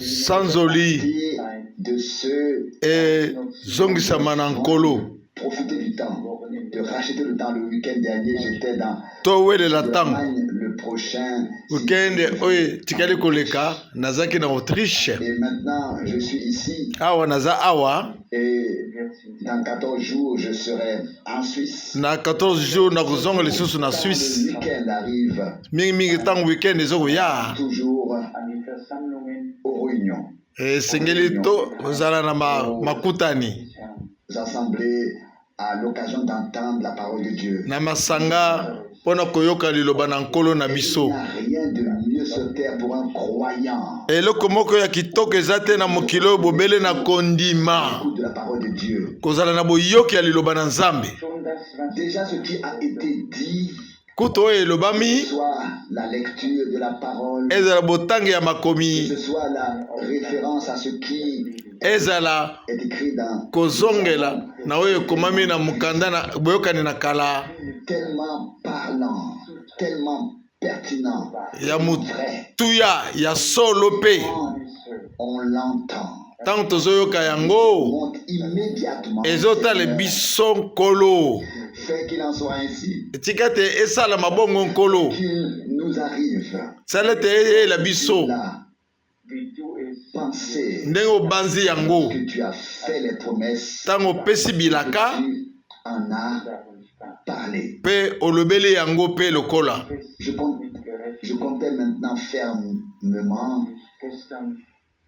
sans oli de ceux et zongisama na nkolo. profiter du temps, de racheter le temps. Le week-end dernier, j'étais dans towelela ntango le prochain. weekend oyo tikali koleka nazaki na Autriche Et maintenant, je suis ici. awa naza awa Et dans 14 jours, je serai en Suisse. na 14 jours na kozonga lisusu na Quand Suisse. le week-end arrive, mingi ntango weekend ezokoya toujours aux réunions, esengeli tozala na makutani assemblées à l'occasion d'entendre la parole de Dieu. na masanga mpona koyoka liloba na nkolo na Il biso. n'y a rien de mieux sur terre pour un croyant. eloko moko ya kitoko eza te na mokili oyo bobele na kondima Écoute de la parole de Dieu. kozala na boyoki ya liloba na Nzambe. Déjà ce qui a été dit, kutu oyo elobami soit la lecture de la parole, ezala botangi ya que makomi, ce soit la référence à ce qui ezala est écrit dans kozongela na oyo ekomami na mukanda na boyokani na kala tellement parlant, tellement pertinent, ya vrai. mutuya ya solo pe. On l'entend. Ntango tozoyoka yango Monte immédiatement. ezotala biso nkolo. Fait qu'il en soit ainsi. etika te esala mabongo nkolo Qu'il nous arrive. sala te eyela biso La pensée ndenge obanzi yango que tu as fait les promesses. ntango opesi bilaka Tu en as parlé. mpe olobeli yango mpe lokola. Je comptais maintenant fermement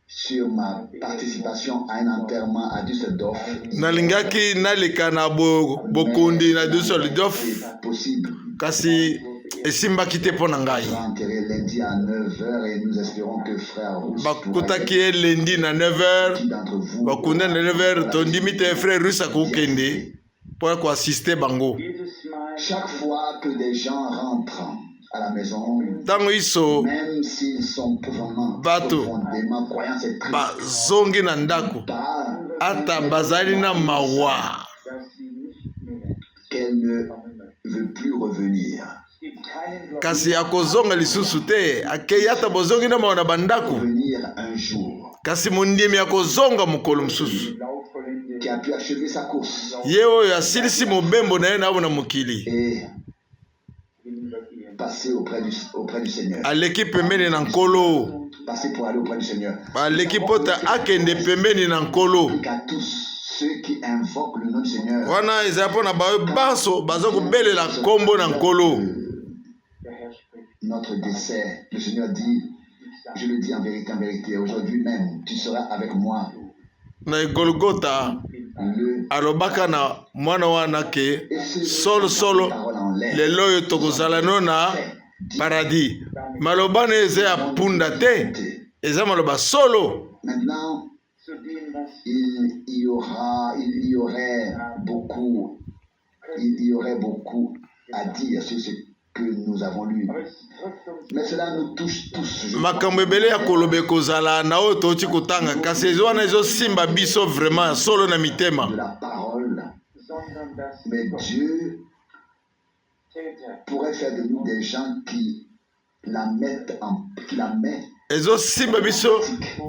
sur ma participation à un enterrement à Düsseldorf. nalingaki naleka na bokundi na Düsseldorf C'est possible. kasi esimbaki te mpo na ngai. On va enterrer lundi à 9h et nous espérons que frère Rousse bakutaki ye lendi na 9h qui d'entre vous bakunda na 9h tondimi te frère Russe akokende mpo koasiste bango. chaque fois que des gens rentrent à la maison, ntango iso même s'ils sont Bato. profondément croyants, c'est triste. bazongi na ndako Pas ata bazali na mawa qu'elle ne veut plus revenir. kasi akozonga lisusu te akei ata bozongi na mawa na bandako Revenir un jour. kasi mondimi akozonga mokolo mosusu Qui a pu achever sa course ye oyo asilisi mobembo na ye na abo na mokili et passer auprès du Seigneur. aleki pembeni na nkolo Passer pour aller auprès du Seigneur. aleki pota akende pembeni na nkolo Qu'à tous ceux qui invoquent le nom du Seigneur. wana ezala mpo na bayo banso baza kobelela nkombo na nkolo. Notre décès, le Seigneur dit, je le dis en vérité, aujourd'hui même, tu seras avec moi. na Golgota Le alobaka na mwana wana ke solo solo parole en l'air. lelo oyo tokozala no na paradis. maloba na eza ya punda te, eza maloba solo. Maintenant, il y aurait beaucoup à dire sur ce que nous avons lu. Mais cela nous touche tous. Je makambo ebele ya koloba ekozala na oyo touti kotanga kasi eza wana ezosimba biso vraiment solo na mitema. de la parole. Mais Dieu pourrait faire de nous des gens qui la met ezosimba biso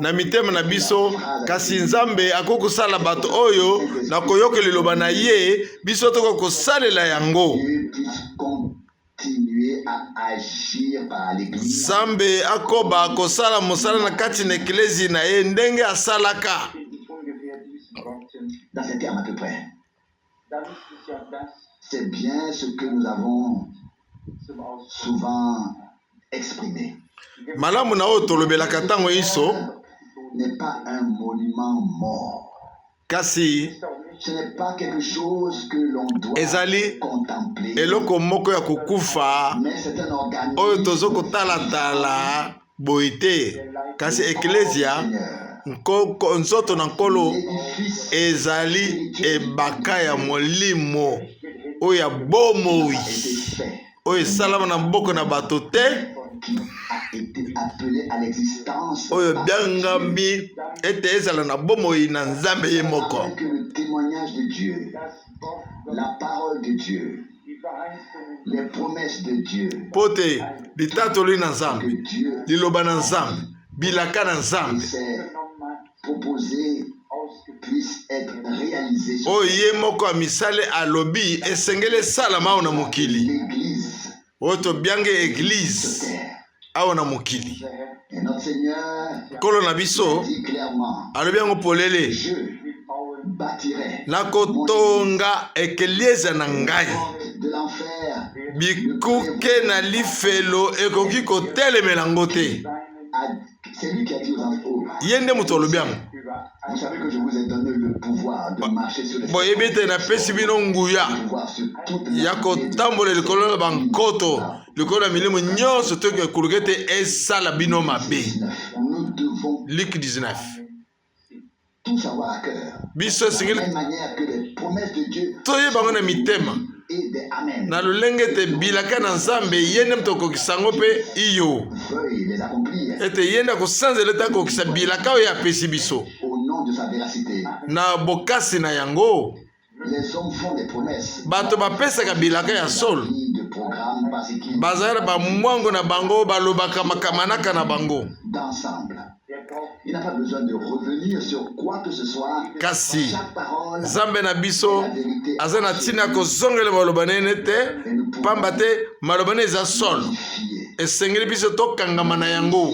na mitema na biso kasi nzambe akoki kosala bato oyo na koyoka liloba na ye biso tokoki kosalela yango. Dieu puisse continuer à agir par l'église. nzambe akoba kosala mosala na kati na eklezi na ye ndenge asalaka. Dans ces termes à peu près. C'est bien ce que nous avons souvent exprimé. malamu na oyo tolobelaka ntango iso N'est pas un monument mort. kasi Ce n'est pas quelque chose que l'on doit ezali contempler. eloko moko ya kokufa Mais c'est un organisme oyo tozo kotalatala boye te kasi eklezia nzoto na nkolo ezali ebaka ya molimo oyo ya bomoi oyo esalama na maboko na bato te qui a été appelé à l'existence oyo biangami ete ezala na bomoi na nzambe ye moko. avec le témoignage de Dieu, la parole de Dieu, les promesses de Dieu, po te litatoli na que nzambe Dieu liloba na nzambe bilaka na nzambe ces proposés puissent être réalisés sur oyo ye moko ya misale alobi esengeli esalama awa na mokili l'Église oyo tobiange sur eglize terre. awa na mokili. Et notre Seigneur Nkolo na biso dit clairement, alobi yango polele je bâtirai nakotonga ekelize na ngai de l'enfer bikuke na lifelo ekoki kotelemela ngo te. C'est lui qui a dit aux enfants, Ye nde moto alobi yango. vous savez que je vous ai donné le pouvoir de marcher sur les boyebi ete napesi bino nguya pouvoir sur toutes les ya kotambola likolo na bankoto likolo ya milimo nyonso to ekoluka ete esala bino mabe. Nous devons Luc 19. tous avoir à cœur. Biso De la esengeli même manière que les promesses de Dieu toyeba ngo na mitema et des Amen na lolenge ete bilaka na nzambe ye nde moto akokisa ngo mpe iyo veuille les accomplir ete ye nde akosanzela ete akokisa bilaka oyo apesi biso au nom de sa véracité. na bokasi na yango. Les hommes font des promesses. Bato bapesaka bilaka ya solo De programmes parce qu'ils bazala na bamwango na bango balobaka makamanaka na bango d'ensemble. Il n'a pas besoin de revenir sur quoi que ce soit. kasi Chaque parole nzambe na biso est la vérité aza na ntina ya kozongela maloba na ye te pamba te maloba na eza solo amplifiée. esengeli biso tokangama na yango.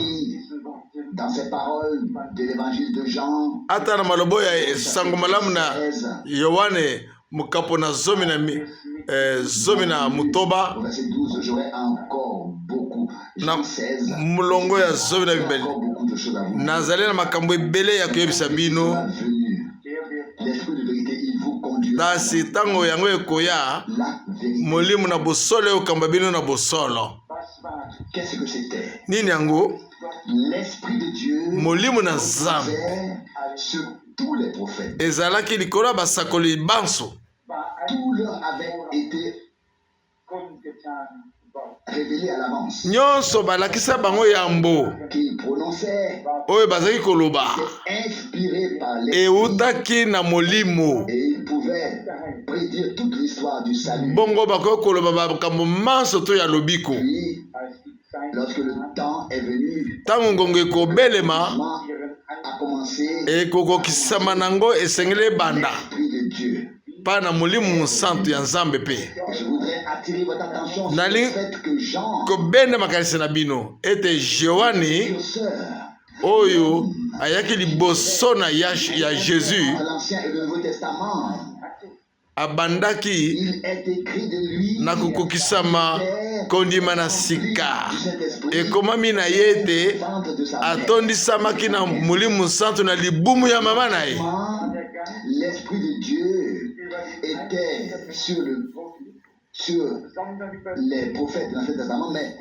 Dans ces paroles de l'évangile de Jean, ata na maloba oyo ya sango malamu na 13, yohane mokapo na zomi na motoba au verset 12, j'aurai encore beaucoup. na Jean 16, molongo ya zomi na bibele encore beaucoup de choses à vous. nazali na makambo ebele ya koyebisa bino Venu, l'esprit de vérité, il vous conduira kasi ntango yango ekoya la vérité. molimo na bosolo ekokamba bino na bosolo. Qu'est-ce que c'était? Nini yango? L'esprit de Dieu Molimo na nzambe posait sur tous les prophètes. ezalaki likolo ya basakoli banso Tout leur avait été révélé à l'avance. nyonso balakisa bango yambo Qu'ils prononçaient, oyo bazalaki koloba inspiré par les eutaki na molimo et ils pouvaient prédire toute l'histoire du salut. bongo bakoki koloba makambo manso to ya lobiko. Puis, lorsque le temps est venu, Ntango ngongo ekobelema comment a commencé ekokokisama nango esengeli ebanda l'esprit de Dieu. mpa na molimo mosantu ya nzambe mpe. Je voudrais attirer votre attention sur Nali- le fait que Jean, kobenda makanisi na bino ete Yohane précurseur oyo ayaki liboso na ya Jésus de l'Ancien et le Nouveau Testament, abandaki il est écrit de lui na kokokisama kondima na sika du Saint-Esprit, ekomami na ye ete centre de sa mère. atondisamaki na molimo santu na libumu ya mama na ye. L'Esprit de Dieu était sur les prophètes de l'Ancien Testament, mais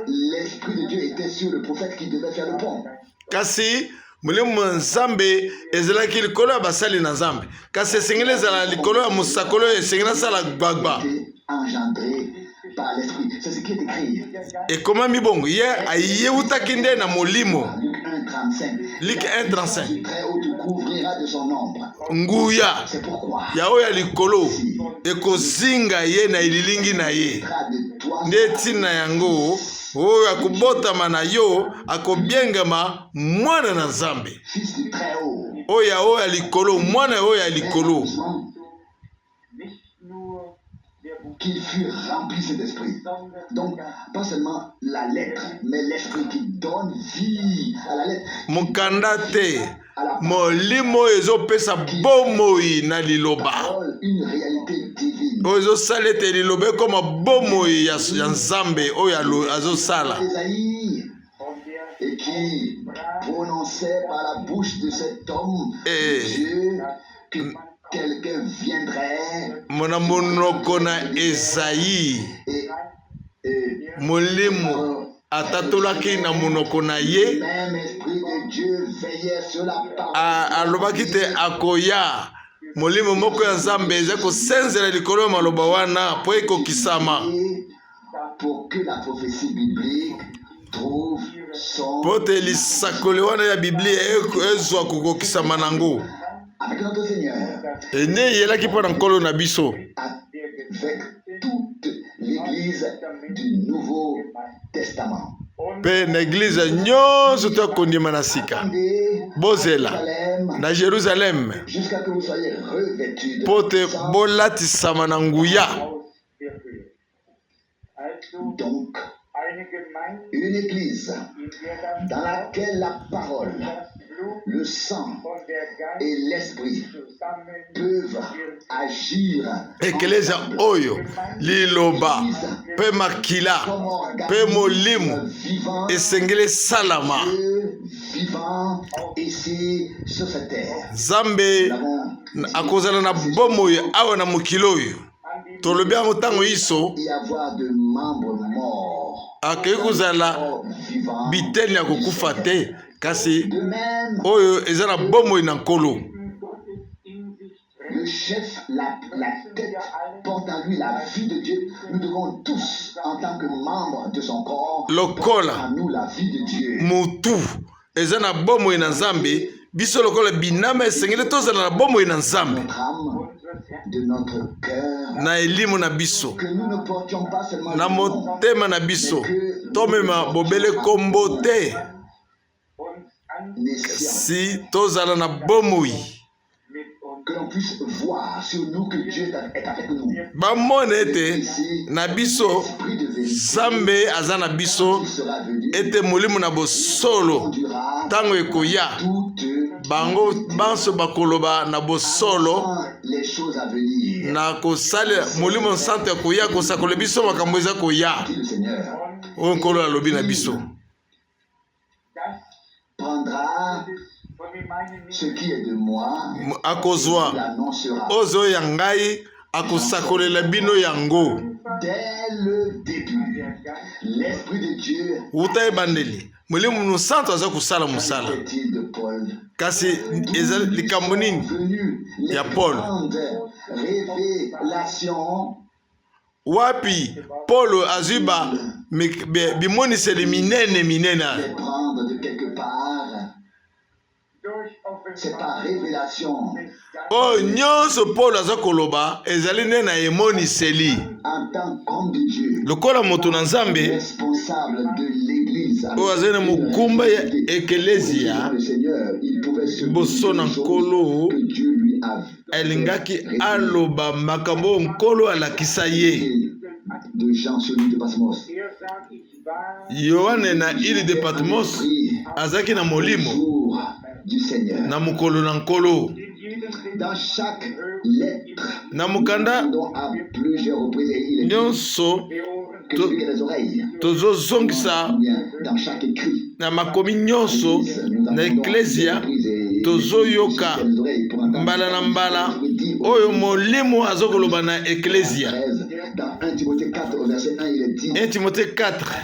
l'Esprit de Dieu était sur le prophète qui devait faire le pont. Kasi molimo nzambe ezalaki likolo ya basali na nzambe kasi esengeli ezala likolo ya mosakolo oyo esengeli asala gbagba Était engendré par l'Esprit. C'est ce qui est écrit. ekomami bongo ye ayeutaki nde na molimo. Luc 1,35. Luc 1,35. Du très haut te couvrira de son ombre. nguya C'est pourquoi ya oyo ya likolo ekozinga ye na elilingi na ye de toi nde ntina yango oyo akobotama na yo akobiengama mwana na nzambe fils du très haut. oyo ya likolo mwana oyo ya likolo Qu'il fut rempli cet esprit. Donc, pas seulement la lettre, mais l'esprit qui donne vie à la lettre. mokanda te molimo ezopesa bomoi na liloba Parole, une réalité divine. oyo ezosala ete liloba ekoma bomoi ya nzambe oyo azosala. Ésaïe, et qui prononçait par la bouche de cet homme Dieu que quelqu'un viendrait mona monoko na Esayi et molimo atatolaki na monoko na ye le même esprit de Dieu veillait sur la parole alobaki te akoya molimo moko ya nzambe eza kosenzela likolo ya maloba wana mpo ekokisama pour que la prophétie biblique trouve son mpo te lisakoli wana ya biblia ezwa kokokisama nango. avec notre Seigneur, ene eyelaki mpo na nkolo na biso avec toute l'Église du Nouveau Testament. Pe na église nyonso to kondima na sika. Bozela na Jérusalem. Jusqu'à que vous soyez revêtus de Pote bolatisama na nguya. Donc, une église dans laquelle la parole, le sang et l'esprit peuvent agir. Ekeleza oyo liloba pe makila pe molimu esengele salama Vivant ici sur cette terre. Zambe akozala na bomoi awa na mokili tolobi yango ntango iso Y avoir de membres morts. akei kozala biteni ya kokufa te kasi De même, oyo eza na bomoi na nkolo. le chef, la tête porte en lui la vie de Dieu. Nous devons tous, en tant que membres de son corps, Lokola porter en nous la vie de Dieu. mutu eza na bomoi na Nzambe, biso lokola binama esengeli tozala na bomoi na Nzambe Notre âme, de notre cœur, na elimu na biso que nous ne portions pas seulement na le nom, motema na biso tomema bobele kombo te nécessaire, si tozala na bomoi que l'on puisse voir sur nous que Dieu est avec nous. bamona ete na biso L'esprit de vérité Nzambe aza na biso qui sera venu ete molimo na bosolo conduira ntango ekoya toutes bango banso bakoloba na bosolo les choses à venir. na kosala molimo santo ekoya kosakola biso makambo eza koya Dit le Seigneur oyo nkolo alobi na biso prendra ce qui est de moi, akozwa l'annoncera. ozo ya ngai akosakolela bino yango Dès le début, l'Esprit de Dieu uta ebandeli molimo santo aza kosala mosala est-il de Paul kasi eza likambo nini venu les ya Paul grandes révélations wapi Paul azwi bimoniseli minene minene les prendre de quelque part. C'est par révélation oyo nyonso Paul aza koloba ezali nde na emoniseli en tant qu'homme de Dieu, lokola moto na Nzambe responsable de l'église. oyo azali na mokumba ya ekelesia Le Seigneur, il pouvait se liboso na nkolo que Dieu lui a alingaki aloba makambo oyo nkolo alakisa ye de Jean, celui de Patmos. yohane na ili de Patmos azalaki na molimo Jour du Seigneur. na mokolo na nkolo Dans chaque lettre, na mokanda dont à plusieurs reprises, et il est dit nyonso que celui qui a les oreilles, tozozongisa bien, dans chaque écrit, na makomi nyonso na eklesia tozoyoka mbala na mbala oyo molimo azokoloba na eklesia. dans 1 Timothée 4, au verset 1, il est dit, 1 Timothée 4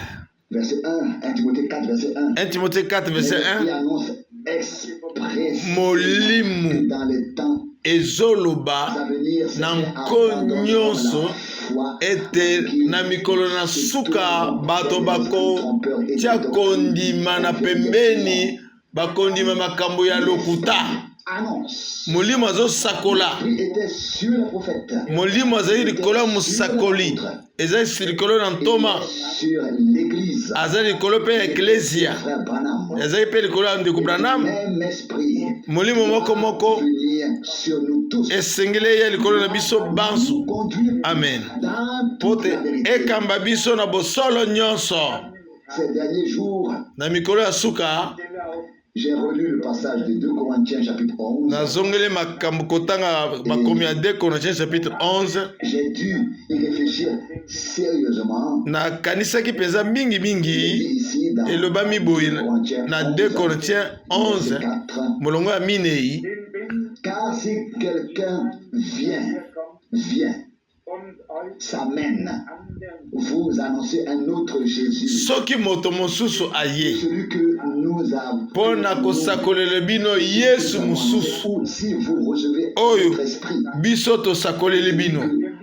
verset 1, 1 Timothée 4, verset 1, 1 Timothée 4 verset il 1 annonce expressément molimo dans les temps ezoloba à venir, na nko nyonso ete na mikolo na suka bato bakotia kondima na pembeni bakondima makambo ya lokuta. annonce. Molimo azosakola Il était sur le prophète, molimo azali likolo ya mosakoli ezali likolo na ntoma sur l'église, azali likolo mpe ya eklesia frère Branham. ezali mpe likolo ya ndeko Branham. Même esprit Molimo moko venir sur nous tous, esengeli eya likolo na biso banso. conduire Amen. dans Po toute te la vérité. ekamba biso na bosolo nyonso. Ces derniers jours, Na mikolo ya suka j'ai relu le passage de 2 Corinthiens chapitre 11. nazongeli makambo kotanga makomi ya 2 Corinthiens chapitre 11. J'ai dû y réfléchir sérieusement. Nakanisaki mpenza Il mingi dit ici dans elobami boye na 2 Corinthiens 11 4, molongo ya minei. car si quelqu'un vient, s'amène, vous annoncez un autre Jésus, Soki moto mosusu aye celui que nous avons. mpona kosakolela bino Yesu mosusu Ou si vous recevez Oyo. votre esprit, biso tosakoleli bino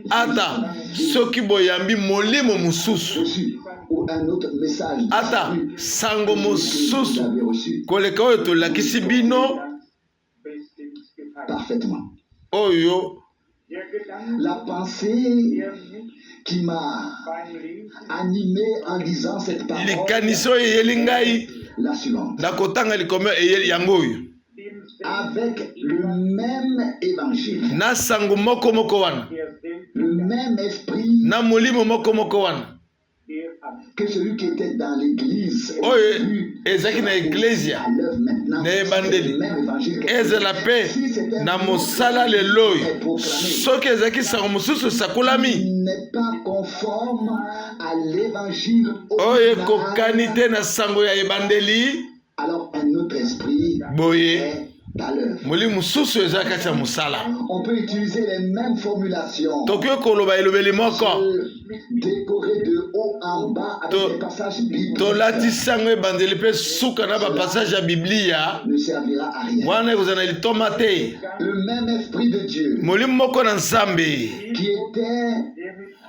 ata soki boyambi molimo mosusu reçu, ou un autre message, ata d'esprit sango que vous mosusu avez reçu koleka oyo tolakisi bino parfaitement. oyo La pensée qui m'a animé en lisant cette parole, likaniso eyeli ngai la suivante. na kotanga likome eyeli yango oyo Avec le même évangile, na sango moko moko wana le même esprit na molimo moko moko wana que celui qui était dans l'église oyo ezalaki na eklesia à l'œuvre maintenant, na c'est ebandeli le même évangile que ezala mpe na mosala lelo oyo soki ezalaki sango mosusu esakolami il n'est pas conforme à l'évangile oyo original. ekokani te na sango ya ebandeli Alors un autre esprit boye est à l'œuvre. molimo mosusu eza kati ya mosala On peut utiliser les mêmes formulations, tokoki koloba elobeli moko décorer de haut en bas avec To- des passages bibliques, tolatisi yango ebandeli mpe suka na bapassage ya biblia ne servira à rien. wana ekozala na litoma te Le même esprit de Dieu molimo moko na nzambe qui était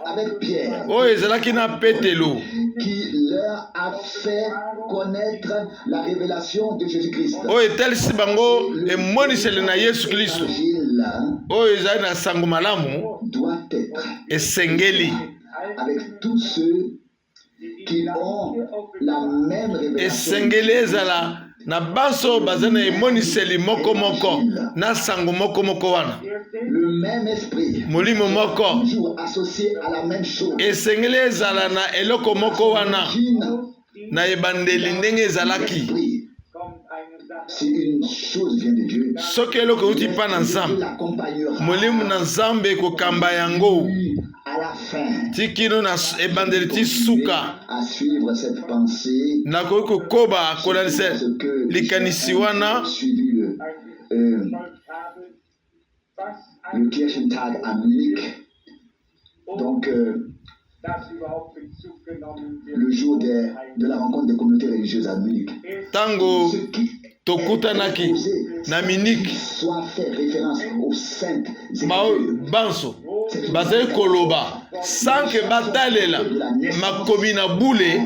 avec Pierre, oyo ezalaki na petelo qui leur a fait connaître la révélation de Jésus-Christ. oyo etalisi bango emoniseli na yesu kristo L'évangile oyo ezali na sango malamu doit être esengeli avec tous ceux qui ont la même révélation. esengeli ezala na banso oyo baza na emoniseli moko moko na sango moko moko wana Le même esprit, molimo moko toujours associé à la même chose. esengeli ezala na eloko moko wana na ebandeli ndenge ezalaki Esprit, si une chose vient de Dieu, soki eloko euti mpa na Dieu nzambe l'accompagnera molimo na nzambe ekokamba yango à la fin ti kino na ebandeli ti suka à suivre cette pensée. nakoki kokoba kolandisa Parce que likanisi wana j'ai suivi le Kirchentag à Munich. Donc, le jour de la rencontre des communautés religieuses à Munich. ntango Ce qui tokutanaki na miniki soit fait référence aux saintes banso bazali koloba sanke batalela makomi na bule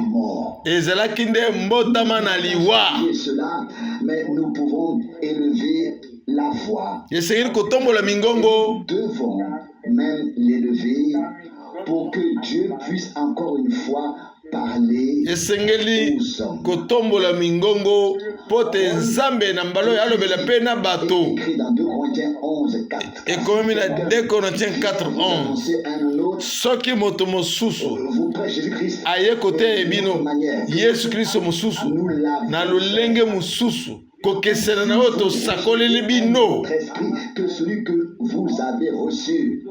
ezalaki nde mbotama na liwa cela, mais nous pouvons élever la voix. esengeli kotombola mingongo Nous devons même l'élever pour que Dieu puisse encore une fois parler esengeli aux hommes. kotombola mingongo mpo te nzambe na mbala oyo alobela mpe na bato Écrit dans 2 Corinthiens 11, 4. ekomi na 2 Corinthiens 4:11 C'est un autre. soki moto mosusu Vous prêchez Jésus-Christ aye koteya bino de manière. yesu kristo mosusu Nous l'avons. na lolenge mosusu kokesena na oyo tosakoleli bino Votre esprit que celui que vous avez reçu.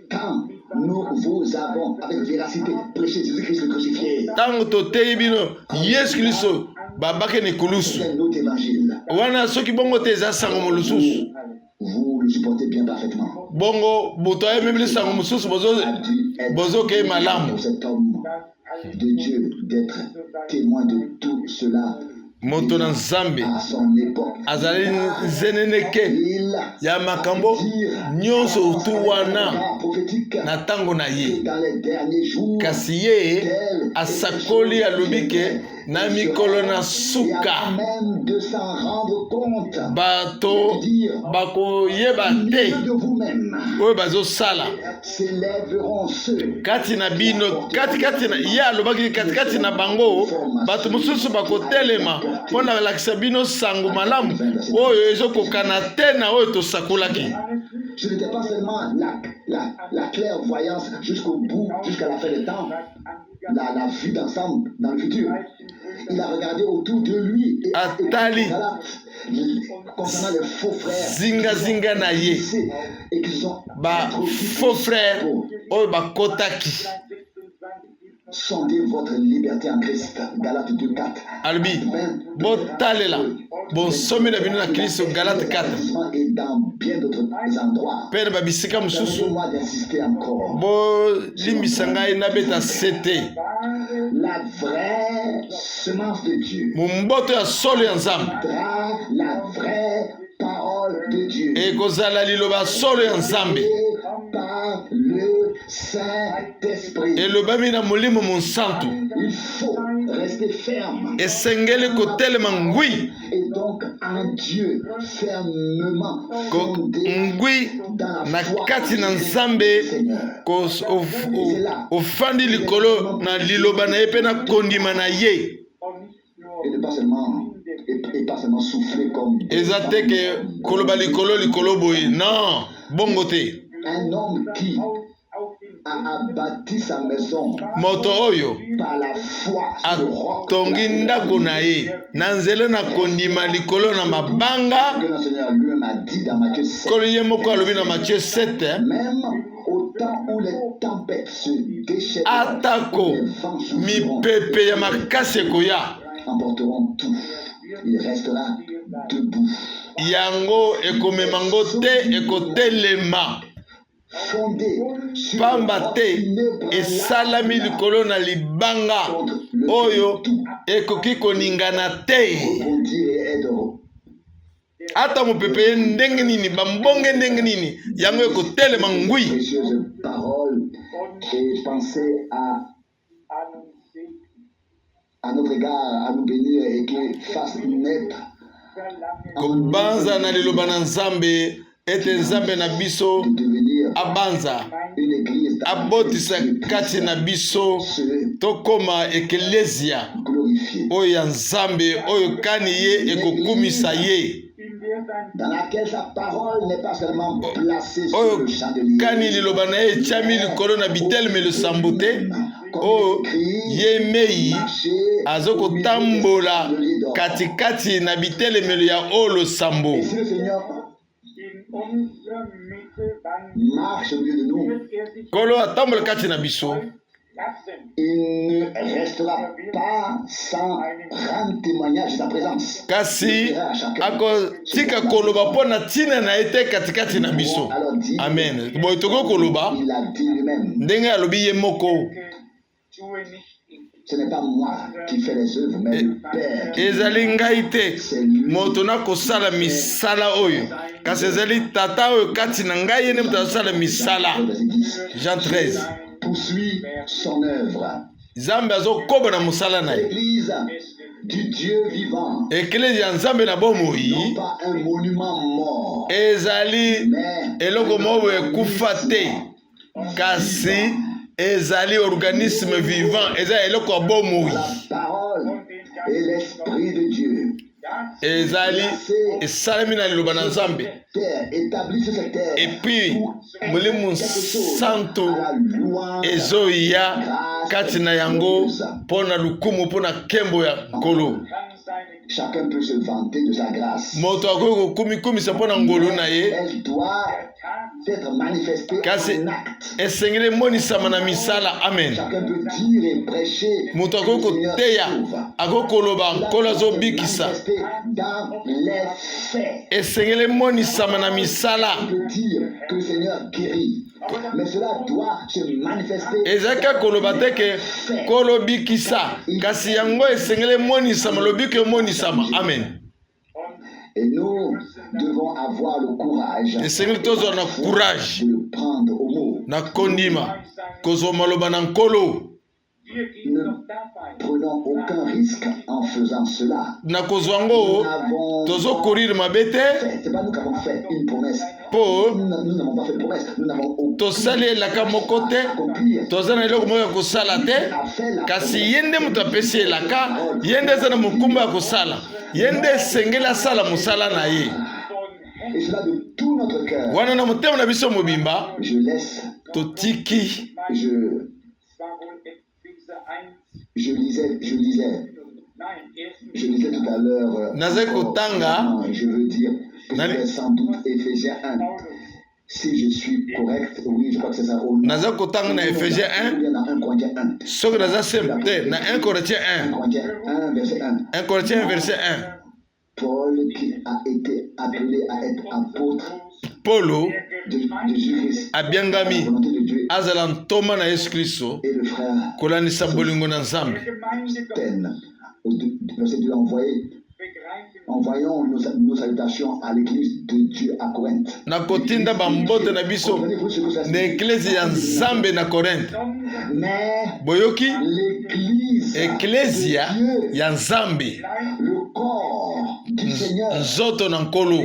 Quand nous vous avons avec véracité prêché Jésus-Christ le crucifié, ntango toteyi bino yesu kristo babake na ekulusu c'est un autre évangile. wana soki bongo te eza sango mosusu Vous le supportez bien parfaitement. bongo moto ayemebeli sango mosusu bozokei malamu Pour cet homme de Dieu d'être témoin de tout cela moto na nzambe à son époque. azali nzeneneke Il ya makambo nyonso tu wana prophétique na ntango na ye dans les derniers jours. kasi ye asakoli alobi ke na mikolo na suka Même de s'en rendre compte. bato bakoyeba te De vous-même oyo bazosala s'élèveront ceux kati na bino katikati na ye alobaki katikati na bango bato mosusu bakotelema mpo na balakisa bino sango malamu oyo ezokokana te na oyo tosakolaki. Ce n'était pas seulement la clairvoyance jusqu'au bout, jusqu'à la fin des temps, la vue d'ensemble dans le futur. Il a regardé autour de lui et Atali. concernant les faux frères zinga na ye et qui sont ba faux frère oyo bakotaki sondez votre liberté en Christ. Galates 2:4. alobi botalela bonsomi na bino na kristo galate 4 Et dans bien d'autres endroits. mpe na babisika mosusu Permettez-moi d'insister encore. bolimbisa ngai nabeta sete La vraie semence de Dieu. momboto ya solo ya nzambe La vraie parole de Dieu. ekozala liloba solo ya nzambe Par le Saint-Esprit. elobami na molimo monsantu Il faut rester ferme esengeli kotelema ngwi et donc en Dieu fermement fondé ngwi dans la na foi kati na nzambe ofandi likolo na liloba na ye mpe na kondima na ye et pas seulement souffler comme eza te ke koloba likolo boye non bongo te. un homme qui a bâti sa maison moto oyo par la foi sur le roc atongi ndako na ye na nzela na kondima likolo na mabanga que le Seigneur lui-même a dit dans Matthieu 7. kolo ye moko alobi na Matthieu 7 Même au temps où les tempêtes se déchaînent, atako les vents souffleront, mipepe ya makasi ekoya emporteront tout. Il restera debout. yango ekomemango te ekotelema Fondé sur pamba te esalami likolo na libanga oyo ekoki koningana te rebondir et être ata mopepe ye ndenge nini bambonge ndenge nini yango ekotelema ngwi. précieuse parole et penser à notre égard, à nous bénir et qu'il fasse naître kobanza na liloba na nzambe ete nzambe na biso de devenir abanza une église abotisa kati na biso tokoma eklesia glorifiée, oyo ya nzambe oyo kani ye ekokumisa ye dans laquelle sa parole n'est pas seulement placée sur oyo le chandelier, kani liloba na ye etiami likolo na biteleme losambo te oyo ye mei azokotambola katikati na bitelemelo ya oyo losambo. et si le Seigneur marche au milieu de nous, kolo atambola kati na biso il ne restera pas sans rendre témoignage de sa présence. kasi akotika koloba mpo na ntina na ye te katikati na biso. Alors dit, amen. Boye tokoki koloba il a dit lui-même, ndenge alobi ye moko ce n'est pas moi qui fais les œuvres, mais le Père qui ezali ngai te c'est lui. moto nakosala misala oyo kasi ezali tata oyo kati na ngai ye nde moto azosala misala. Verset 10. Jean 13 Poursuit son œuvre. nzambe azokoba na mosala na ye. L'église du Dieu vivant, eklezia ya nzambe na bomoi non pas un monument mort, ezali mais eloko moko ekufa te kasi ezali organisme vivant, eza eloko ya bomoi, la parole et l'esprit de Dieu. ezali esalami na liloba na nzambe Terre, établie sur cette terre, epuis molimo santo à la louange, ezoya kati na yango mpo na lukumu mpo na nkembo ya nkolo. chacun peut se vanter de sa grâce. moto akoki kokumikumisa mpo na ngolu na ye Elle doit être manifestée kasi en acte. esengeli emonisama na misala. Amen. Chacun peut dire et prêcher moto que le akoki Seigneur koteya sauve. akoki koloba nkolo azobikisa Manifesté dans les faits. esengeli emonisama na misala. On peut dire que le Seigneur guérit, mais cela doit se manifester. ezalaki koloba te ke kolobikisa kasi yango esengeli emonisama lobiki emonisama. Amen. Et nous devons avoir le courage esengeli tozwa na courage de le prendre au mot. na kondima kozwa maloba na nkolo Ne prenons aucun risque en faisant cela. na kozwa yango tozokurire mabe te C'est pas nous qui avons fait une promesse. mpo Nous n'avons pas fait de promesse. Nous n'avons aucun tosali elaka moko te accomplir. toza na eloko moko ya kosala te A fait la kasi ye nde moto apesi elaka ye nde aza na mokumba ya kosala ye nde esengeli asala mosala na ye et cela de tout notre cœur. wana na motema na biso mobimba Je laisse, totiki je lisais tout à l'heure. Nazali kotanga. Je veux dire que Nani- c'est sans doute Éphésiens 1. Si je suis correct, oui, je crois que c'est ça. naza kotanga na Ephésiens 1 Ou bien dans 1 Corinthiens 1. soki naza simple te na 1 Corinthiens 1 Corinthiens 1, verset 1. 1 Corinthiens verset 1 Paul qui a été appelé à être apôtre Polo de Jésus-Christ, la abiangami volonté de Dieu, azala ntoma na Yesu Kristo et le frère kolanisa bolingo na Nzambe. Sostène, verset 2, envoyons nos salutations à l'église de Dieu à Corinthe. na kotinda bambote na biso Comprenez-vous ce que ça na signifie? eklesi ya Nzambe na Korinthe. Mais Boyoki l'église eklesia de Dieu, ya Nzambe le corps du Seigneur. nzoto na nkolo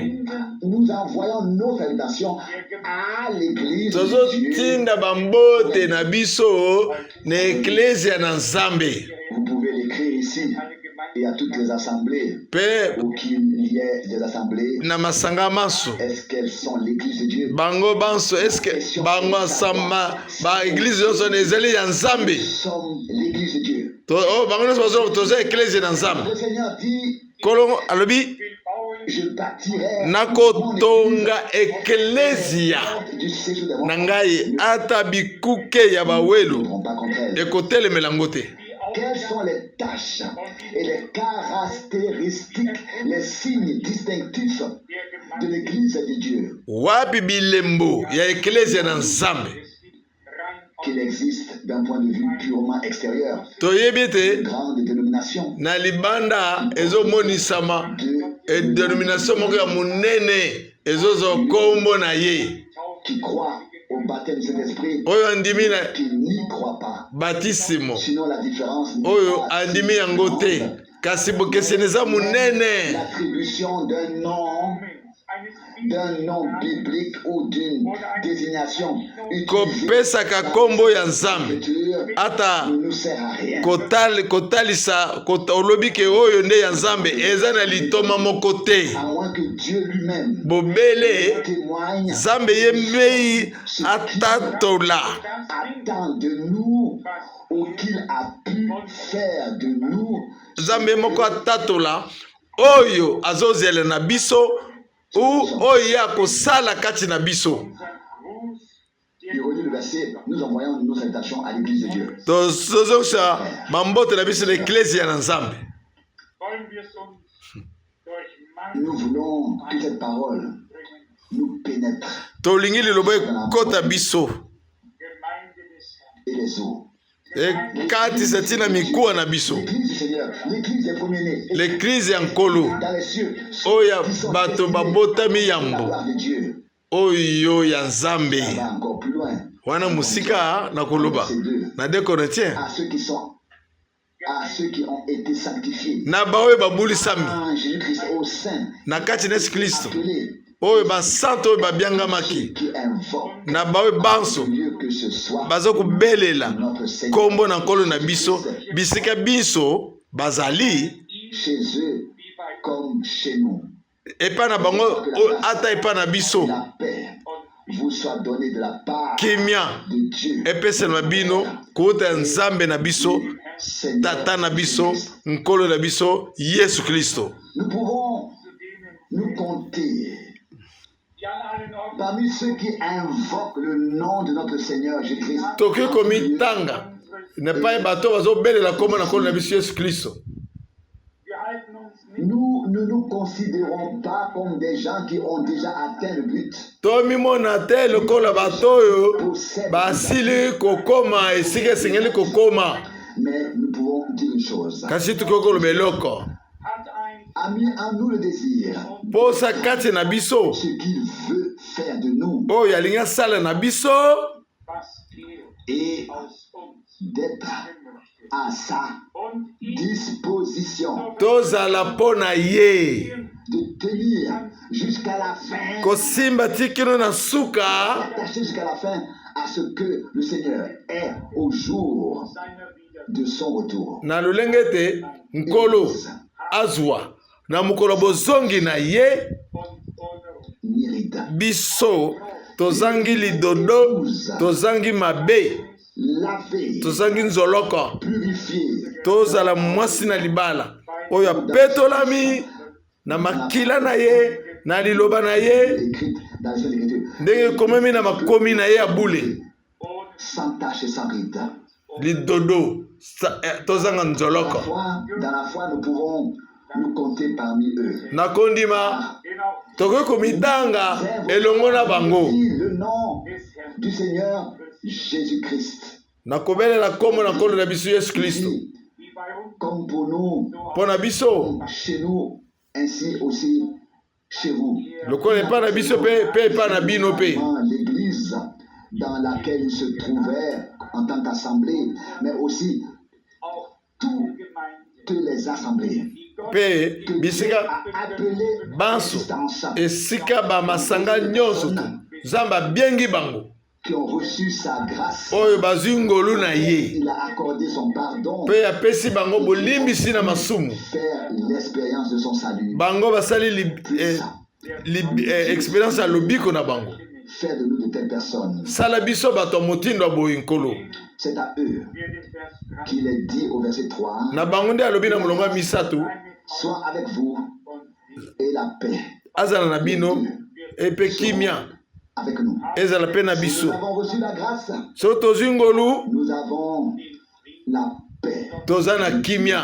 Nous envoyons nos salutations à l'église de Dieu. tozotinda bambote na biso na eklesia na nzambe. Vous pouvez l'écrire ici et à toutes les assemblées. Mpe Ou qu'il y ait des assemblées. na masanga maso Est-ce qu'elles sont l'église de Dieu? bango banso eske bango asamba ba eglise nyonso na ezali ya nzambe Nous sommes l'église de Dieu. bango nyonso toza eklesia na nzambe. Le Seigneur dit, Nkolo alobi je bâtirai nakotonga eklesia du séjour des morts. na ngai ata bikuke ya Nous ne bawelo voudrons pas contre elle. ekotelemela ngo te. Quelles sont les tâches et les caractéristiques, les signes distinctifs de l'église de Dieu? Wapi bilembo ya eklesia na nzambe Qu'il existe d'un point de vue purement extérieur. toyebi Une ete grande dénomination na libanda ezomonisama denomination moko ya monene ezozwa nkombo na ye qui croit au baptême de Saint-Esprit, oyo andimi na qui n'y croit pas. batisimo Sinon, la différence n'est oyo pas andimi si yango te grande. kasi bokeseni eza monene. L'attribution d'un nom biblique ou d'une désignation utilisée kopesaka nkombo ya nzambe ata ne nous sert à rien. kotalisa olobi ke oyo nde ya nzambe eza na litoma moko te. À moins que Dieu lui-même Bobele témoigne, nzambe ye mei atatola attend de nous ou qu'il a pu faire de nous. nzambe moko atatola oyo azozela na biso oyo ye akosala kati na biso. Il relit le verset, nous envoyons nos salutations à l'église de Dieu. tozokisa bambote na biso na eklesia na nzambe. Nous voulons que cette parole nous pénètre tolingi liloba ekota biso et les eaux. ekatisa ntina mikuwa na biso. L'église du Seigneur, l'église des premiers-nés, l'eklise ya nkolo dans les cieux, oyo ya qui sont bato destinés babotami à la yambo gloire de Dieu. oyo ya nzambe Ça va encore plus loin. wana musika na koloba na 2 Corinthiens À ceux qui ont été sanctifiés na baoyo babulisami en Jésus-Christ au sein, na kati na Yesu Kristo appelés, oyo basantu oyo babiangamaki qui invoquent na baoyo banso mieux que ce soit bazokobelela notre Seigneur nkombo na nkolo na biso bisika biso bazali chez eux comme chez nous. epai na bango oyo ata epai na biso La paix vous soit donnée de la part kimia de Dieu, epeselema bino kuuta nzambe na biso Seigneur tata na biso nkolo na biso Yesu Kristo. Nous pouvons nous compter parmi ceux qui invoquent le nom de notre Seigneur Jésus-Christ. tokoki komitanga nepai bato bazobelela nkombo na nkolo na biso Yesu Kristo. Nous ne nous considérons pas comme des gens qui ont déjà atteint le but. tomimona te lokola bato oyo basili kokoma esika esengeli kokoma, Mais nous pouvons dire une chose. kasi tokoki koloba eloko A mis en nous le désir, mposa kati na biso ce qu'il veut faire de nous oyo alingi asala na biso et d'être à sa disposition, tozala mpo na ye de tenir jusqu'à la fin, kosimba ti kino na suka attaché jusqu'à la fin à ce que le Seigneur est au jour de son retour. na lolenge ete nkolo azwa na mokolo bozongi na ye Niride, biso tozangi lidodo tozangi mabe lavé, tozangi nzoloko purifié, tozala mwasi na libala oyo apetolami na makila na ye na liloba na ye écrite dans les Écritures, ndenge ekomemi na makomi na ye ya bule sans tache et sans ride. lidodo tozanga nzoloko. Dans la foi, nous pouvons nous compter parmi eux. nakondima tokoki komitanga elongo na bango Le nom du Seigneur Jésus-Christ. nakobelela nkombo na nkolo na biso Yesu Kristo Comme pour nous, mpo na biso chez nous, ainsi aussi chez vous. lokola epai na biso mpe epai na bino mpe L'église dans laquelle il se trouvait en tant qu'assemblée, mais aussi toutes les assemblées. pe bisika a appelé banso l'existence, esika ba masanga nyonso tu zamba biengi bango qui ont reçu sa grâce. oyo bazwi ngolu na ye Il a accordé son pardon, pe apesi bango bolimbisi na masumu faire l'expérience de son salut. bango basali experience ya lobiko na bango Faire de nous de telles personnes. sala biso bato ya motindo ya boyi nkolo C'est à eux qu'il est dit au verset 3, na bango nde alobi na molongo ya misato soit avec vous et la paix azala na bino epe kimia avec nous. ezala mpe na Nous biso avons reçu la grâce, so tozwi ngolu nous avons la paix toza na kimia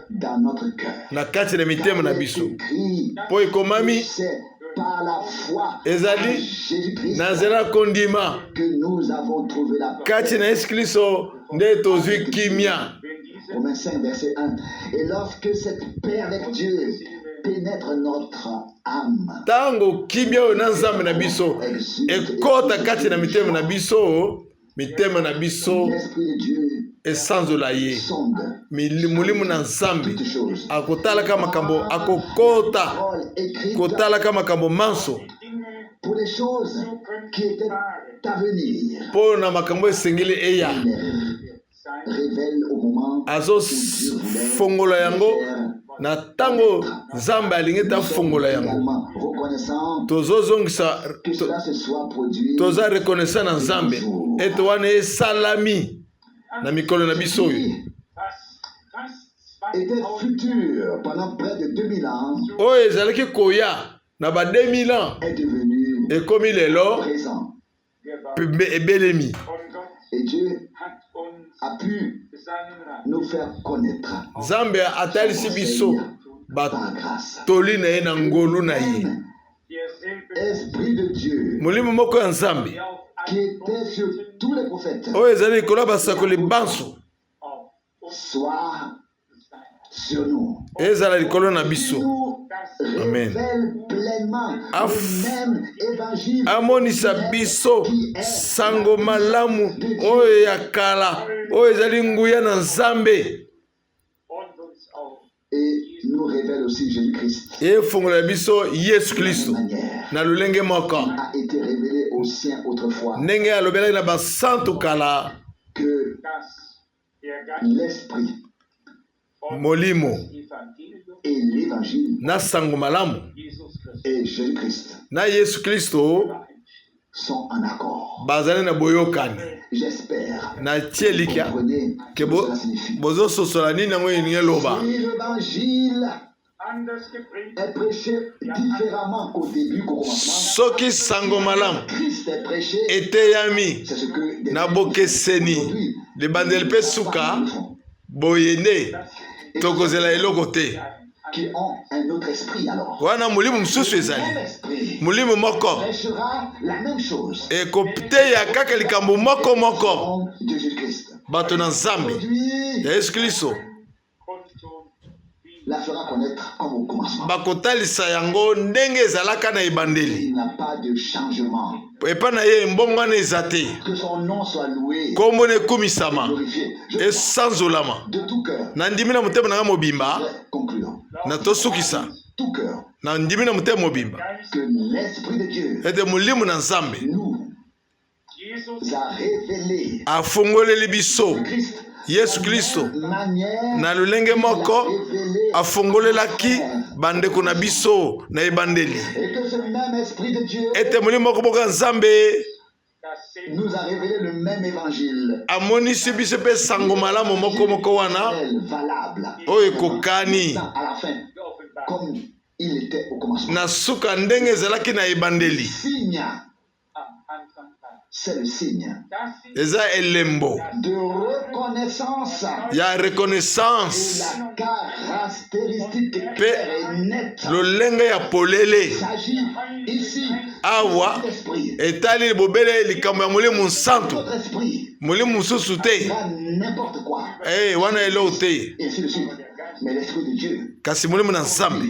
dans notre cœur. na kati na mitema na biso Écrit, mpo ekomami c'est par la foi ezali en Jésus-Christ na nzela kondima que nous avons trouvé la paix. kati na yesu kristo nde tozwi kimia Romains 5, verset 1. Et lorsque cette paix avec Dieu pénètre notre âme, ntango kimia oyo na nzambe na biso ekota kati na mitema na biso l'Esprit de Dieu esanzola ye sonde mulimu na nzambe toutes choses. akotalaka makambo akokota Parole écrite kotalaka makambo manso pour les choses qui étaient à venir. mpo na makambo esengeli eya Il révèle au moment azofongola yango na ntango nzambe alingi tafongola yango également reconnaissant tozozongisa que cela se soit produit toza reconnaissant na nzambe ete wana esalami na mikolo na biso oyo était futur pendant près de 2000 ans oyo ezalaki koya na ba 2000 ans est devenu ekomi lelo présent. ebelemi Et Dieu a pu nous faire connaître nzambe atalisi biso par grâce. batoli na ye na ngolu na ye Esprit de Dieu molimo moko ya nzambe qui était sur tous les prophètes oyo ezali likolo ya basakoli banso soit sur nous. ezala likolo na biso Nous révèle pleinement le même évangile amonisa biso sango malamu oyo ya kala oyo ezali nguya na nzambe et nous révèle aussi Jésus-Christ. efongola biso yesu kristo Manière na lolenge moko a été révélé aux siens autrefois ndenge alobelaki na basantu kala que l'esprit molimo et l'évangile na sango malamu et Jésus-Christ na yesu kristo sont en accord. bazali na boyokani J'espère na tie likia comprenez ke ce que cela signifie. bozososola nini yango elingi eloba Si l'évangile est prêché différemment qu'au début, qu'au commencement, soki sango malamu Christ est prêché, eteyami c'est ce que des na bokeseni aujourd'hui libandeli mpe suka boye nde tokozela eloko te qui ont un autre esprit alors. wana molimo mosusu Le ezali même esprit molimo moko prêchera la même chose ekoteya kaka likambo moko moko de Jésus-Christ. bato na nzambe Aujourd'hui, ya yesu kristo la fera connaître comme au commencement. bakotalisa yango ndenge ezalaka na ebandeli Il n'a pas de changement. epa na ye mbongo wana eza te Que son nom soit loué, kombo na ekumisama glorifié. Je esanzolama de tout cœur, na ndimi na motema na nga mobimba concluons. na tosukisa Tout cœur, na ndimi na motema mobimba que l'Esprit de Dieu ete molimo na nzambe nous a révélé afongoleli biso Christ yesu kristo manière na lolenge moko révélé afongolelaki bandeko na biso na ebandeli et que ce même Esprit de Dieu ete molimo moko moko ya nzambe nous a révélé le même évangile amonisi biso mpe sango malamu moko moko wana valable oyo ekokani à la fin comme il était au commencement. na suka ndenge ezalaki na ebandeli Signe, c'est le signe eza elembo de reconnaissance ya et reconnaissance la caractéristique claire et nette. lolenge ya polele Il s'agit ici awa de l'esprit. etali bobele likambo ya molimo nsantu Notre esprit molimo mosusu te pas n'importe quoi wana eloko te et ainsi de suite. Mais l'esprit de Dieu kasi molimo na nzambe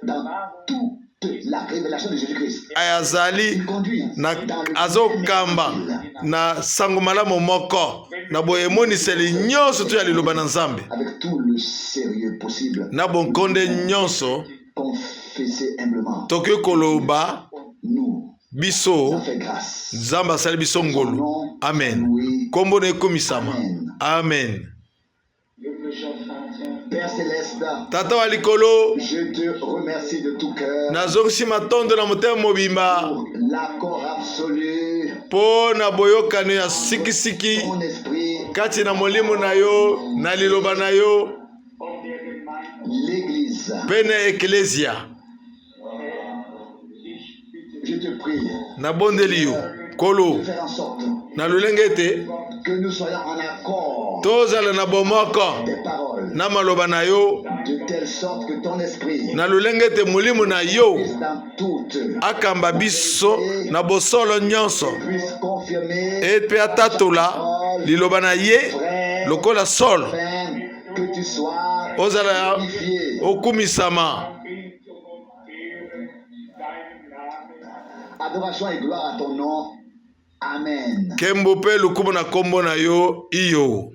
dans toute la révélation de Jésus-Christ. azali Il conduit na dans le azokamba même évangile. na sango malamu moko na boyemoniseli nyonso to ya liloba na Nzambe avec tout le sérieux possible. na bonkonde nyonso Confessez humblement. tokoki koloba Nous biso fait grâce. Nzambe asali biso ngolu. Amen. Kombo na ekomisama. Amen. Père Céleste, Tata wa likolo, je te remercie de tout cœur nazongisi matondo na motema mobimba pour l'accord absolu, po na boyokano ya sikisiki ton esprit, kati na molimo na yo na liloba na yo l'Église. pe na eklesia. Je te prie Na bondeli yo kolo de faire en sorte na lolenge ete que nous soyons en accord tozala na bomoko des paroles, na maloba na yo de telle sorte que ton esprit na lolenge ete molimo na yo puisse dans toute akamba biso na bosolo nyonso puisse confirmer epe atatola liloba na ye lokola solo afin que tu sois ozala glorifié. okumisama. Adoration et gloire à ton nom. Amen. Kembo pe lukumu na kombo na yo iyo.